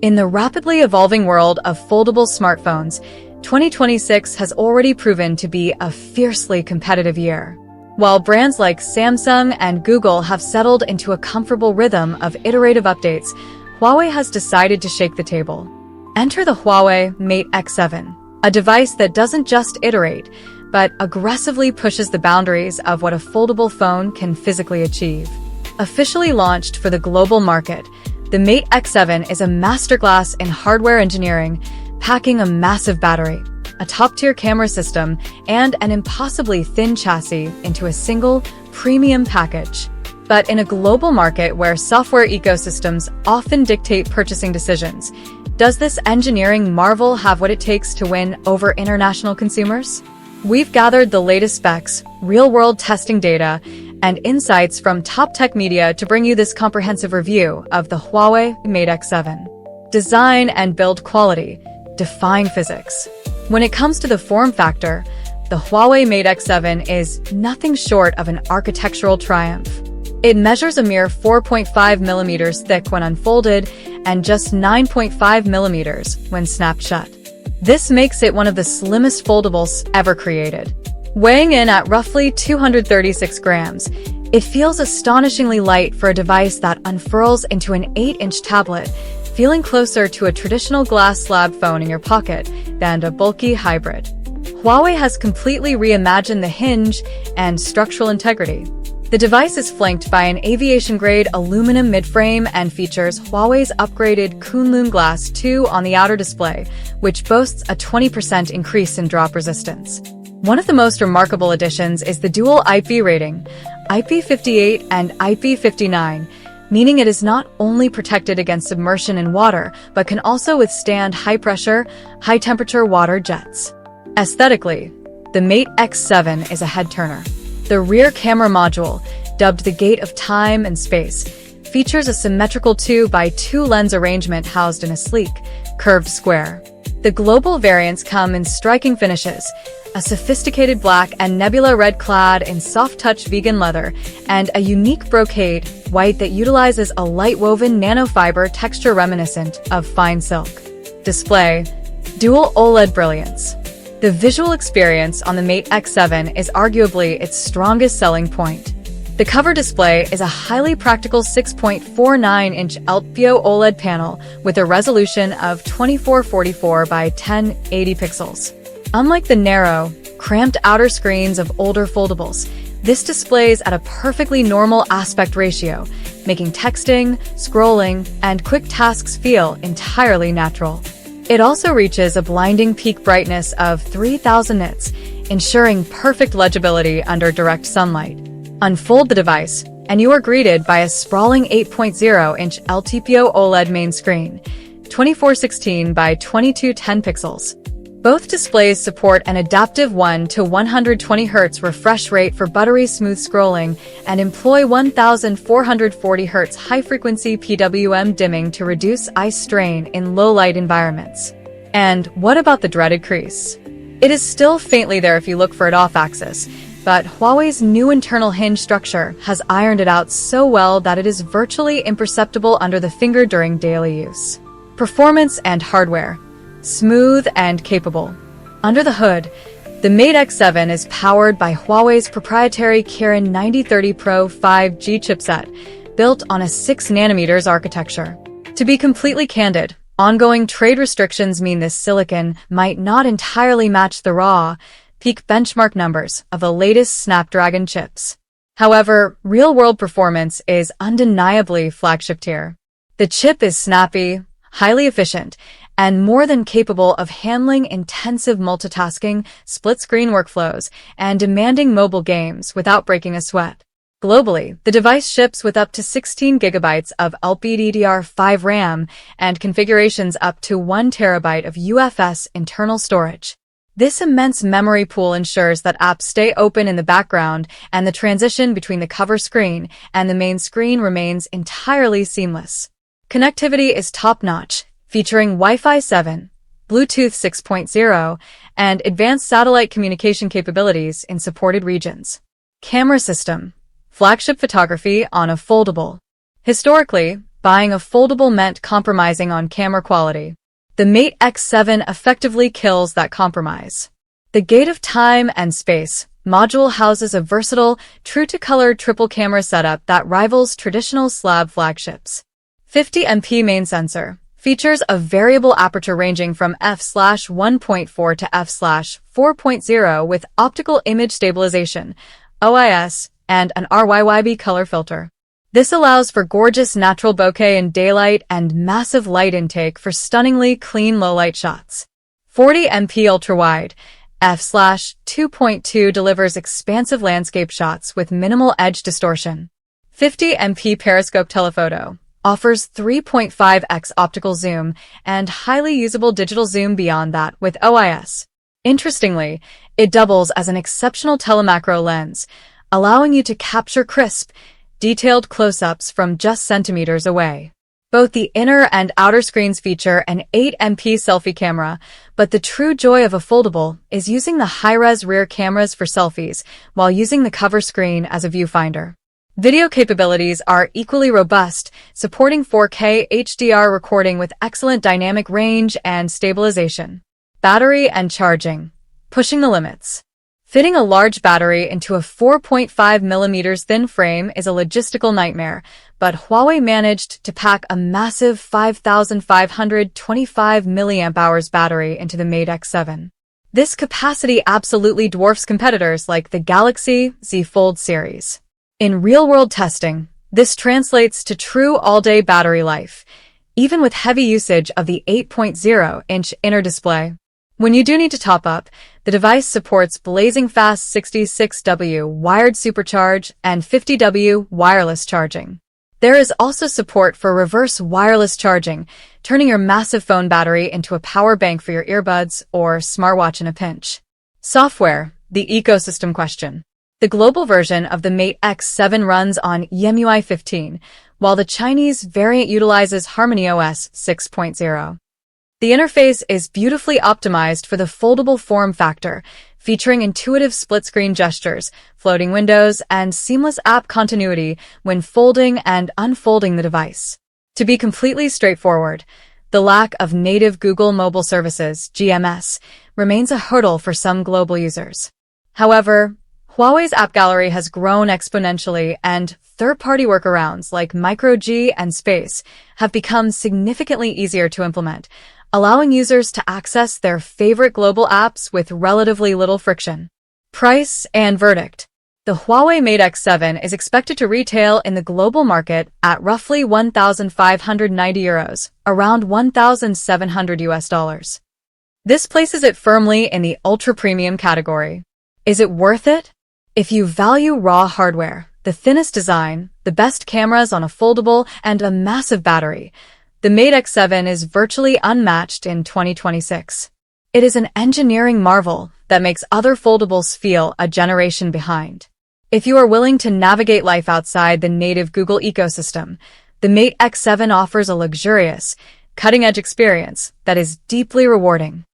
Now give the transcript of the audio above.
In the rapidly evolving world of foldable smartphones, 2026 has already proven to be a fiercely competitive year. While brands like Samsung and Google have settled into a comfortable rhythm of iterative updates, Huawei has decided to shake the table. Enter the Huawei Mate X7, a device that doesn't just iterate, but aggressively pushes the boundaries of what a foldable phone can physically achieve. Officially launched for the global market, the Mate X7 is a masterclass in hardware engineering, packing a massive battery, a top-tier camera system, and an impossibly thin chassis into a single, premium package. But in a global market where software ecosystems often dictate purchasing decisions, does this engineering marvel have what it takes to win over international consumers? We've gathered the latest specs, real-world testing data, and insights from top tech media to bring you this comprehensive review of the Huawei Mate X7. Design and build quality, defying physics. When it comes to the form factor, the Huawei Mate X7 is nothing short of an architectural triumph. It measures a mere 4.5 millimeters thick when unfolded and just 9.5 millimeters when snapped shut. This makes it one of the slimmest foldables ever created. Weighing in at roughly 236 grams, it feels astonishingly light for a device that unfurls into an 8-inch tablet, feeling closer to a traditional glass slab phone in your pocket than a bulky hybrid. Huawei has completely reimagined the hinge and structural integrity. The device is flanked by an aviation-grade aluminum midframe and features Huawei's upgraded Kunlun Glass 2 on the outer display, which boasts a 20% increase in drop resistance. One of the most remarkable additions is the dual IP rating, IP58 and IP59, meaning it is not only protected against submersion in water, but can also withstand high-pressure, high-temperature water jets. Aesthetically, the Mate X7 is a head-turner. The rear camera module, dubbed the Gate of Time and Space, features a symmetrical 2x2 lens arrangement housed in a sleek, curved square. The global variants come in striking finishes, a sophisticated black and nebula red clad in soft-touch vegan leather, and a unique brocade white that utilizes a light-woven nanofiber texture reminiscent of fine silk. Display: dual OLED brilliance. The visual experience on the Mate X7 is arguably its strongest selling point. The cover display is a highly practical 6.49-inch LTPO OLED panel with a resolution of 2444 by 1080 pixels. Unlike the narrow, cramped outer screens of older foldables, this displays at a perfectly normal aspect ratio, making texting, scrolling, and quick tasks feel entirely natural. It also reaches a blinding peak brightness of 3000 nits, ensuring perfect legibility under direct sunlight. Unfold the device, and you are greeted by a sprawling 8.0-inch LTPO OLED main screen, 2416 by 2210 pixels. Both displays support an adaptive 1 to 120 Hz refresh rate for buttery smooth scrolling and employ 1440 Hz high-frequency PWM dimming to reduce eye strain in low-light environments. And what about the dreaded crease? It is still faintly there if you look for it off-axis, but Huawei's new internal hinge structure has ironed it out so well that it is virtually imperceptible under the finger during daily use. Performance and hardware. Smooth and capable. Under the hood, the Mate X7 is powered by Huawei's proprietary Kirin 9030 Pro 5G chipset, built on a 6nm architecture. To be completely candid, ongoing trade restrictions mean this silicon might not entirely match the raw, peak benchmark numbers of the latest Snapdragon chips. However, real-world performance is undeniably flagship tier. The chip is snappy, highly efficient, and more than capable of handling intensive multitasking, split-screen workflows, and demanding mobile games without breaking a sweat. Globally, the device ships with up to 16 GB of LPDDR5 RAM and configurations up to 1 TB of UFS internal storage. This immense memory pool ensures that apps stay open in the background and the transition between the cover screen and the main screen remains entirely seamless. Connectivity is top-notch, featuring Wi-Fi 7, Bluetooth 6.0, and advanced satellite communication capabilities in supported regions. Camera system. Flagship photography on a foldable. Historically, buying a foldable meant compromising on camera quality. The Mate X7 effectively kills that compromise. The Gate of Time and Space module houses a versatile, true-to-color triple camera setup that rivals traditional slab flagships. 50MP main sensor features a variable aperture ranging from f/1.4 to f/4.0 with optical image stabilization, OIS, and an RYYB color filter. This allows for gorgeous natural bokeh in daylight and massive light intake for stunningly clean low-light shots. 40MP ultra-wide f/2.2 delivers expansive landscape shots with minimal edge distortion. 50MP periscope telephoto offers 3.5x optical zoom and highly usable digital zoom beyond that with OIS. Interestingly, it doubles as an exceptional telemacro lens, allowing you to capture crisp, detailed close-ups from just centimeters away. Both the inner and outer screens feature an 8MP selfie camera, but the true joy of a foldable is using the high-res rear cameras for selfies while using the cover screen as a viewfinder. Video capabilities are equally robust, supporting 4K HDR recording with excellent dynamic range and stabilization. Battery and charging, pushing the limits. Fitting a large battery into a 4.5mm thin frame is a logistical nightmare, but Huawei managed to pack a massive 5,525 mAh battery into the Mate X7. This capacity absolutely dwarfs competitors like the Galaxy Z Fold series. In real-world testing, this translates to true all-day battery life, even with heavy usage of the 8.0-inch inner display. When you do need to top up, the device supports blazing fast 66W wired supercharge and 50W wireless charging. There is also support for reverse wireless charging, turning your massive phone battery into a power bank for your earbuds or smartwatch in a pinch. Software, the ecosystem question. The global version of the Mate X7 runs on EMUI 15, while the Chinese variant utilizes HarmonyOS 6.0. The interface is beautifully optimized for the foldable form factor, featuring intuitive split-screen gestures, floating windows, and seamless app continuity when folding and unfolding the device. To be completely straightforward, the lack of native Google Mobile Services (GMS) remains a hurdle for some global users. However, Huawei's app gallery has grown exponentially, and third-party workarounds like MicroG and Space have become significantly easier to implement, allowing users to access their favorite global apps with relatively little friction. Price and verdict. The Huawei Mate X7 is expected to retail in the global market at roughly €1,590, around $1,700. This places it firmly in the ultra-premium category. Is it worth it? If you value raw hardware, the thinnest design, the best cameras on a foldable, and a massive battery, the Mate X7 is virtually unmatched in 2026. It is an engineering marvel that makes other foldables feel a generation behind. If you are willing to navigate life outside the native Google ecosystem, the Mate X7 offers a luxurious, cutting-edge experience that is deeply rewarding.